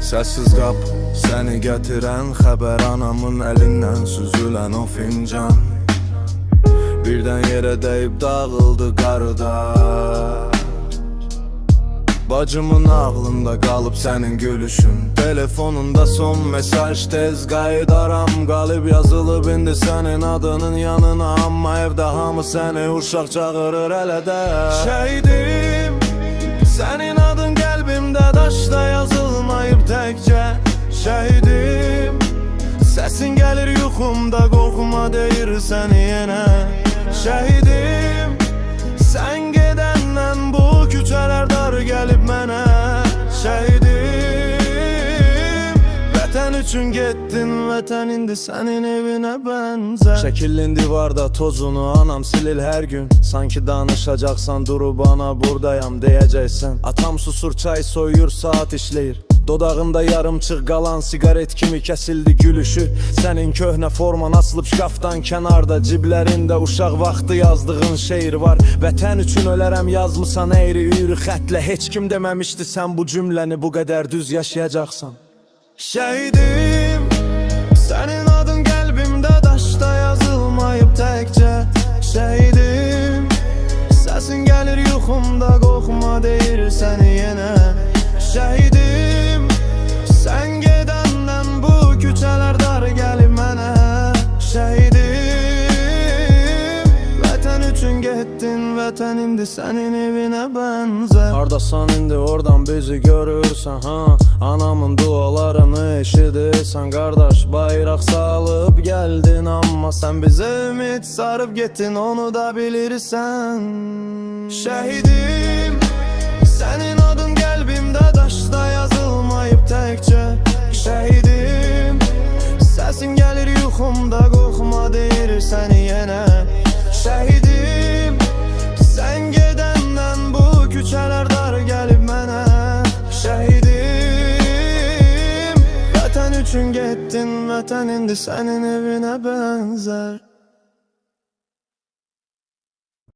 Sessiz qap, səni gətirən xəbər, anamın əlindən süzülən o fincan. Birdən yerə dəyib dağıldı qarıda. Bacımın ağlında qalıb sənin gülüşün, telefonunda son mesaj, tez qayıdaram. Qalıb yazılıb indi sənin adının yanına, amma evdə hamı səni uşaq çağırır hələ də. Şəhidim, sənin adın qəlbimdə daşda yazılmayıb təkcə. Şəhidim, səsin gəlir yuxumda, qorxuma deyir səni yenə. Şəhidim, sən gedəndən bu küçələr dar gəlib mənə. Şəhidim, vətən üçün getdin, vətən indi sənin evinə bənzər. Şəkillin divarda tozunu anam silir hər gün, sanki danışacaqsan durub ana buradayam deyəcəksən. Atam susur, çay soyuyur, saat işləyir, dodağında yarımçıq qalan sigaret kimi kəsildi gülüşü. Sənin köhnə forman asılıb şkafdan kənarda, ciblərində uşaq vaxtı yazdığın şeir var. Vətən üçün ölərəm yazmısan əyri üyrü xətlə, heç kim deməmişdi sən bu cümləni bu qədər düz yaşayacaqsan. Şəhidim, sənin adın qəlbimdə daşda yazılmayıb təkcə. Şəhidim, səsin gəlir yuxumda, qorxma deyir səni yenə. Şəhidim, sən gedəndən bu küçələr dar gəlib mənə. Şəhidim, vətən üçün getdin, vətən indi sənin evinə bənzər. Hardasan indi oradan bizi görürsən, ha? Anamın dualarını eşidirsən, qardaş bayraq salıb gəldin, amma sən bizə ümid sarıb getdin, onu da bilirsən. Şəhidim, sənin adın qəlbimdə daşda yazılmayıb təkcə. Şəhidim, səsin gəlir yuxumda, qorxma deyir səni yenə. Şəhidim, sən gedəndən bu küçələr dar gəlib mənə. Şəhidim, vətən üçün getdin, vətən indi sənin evinə bənzər.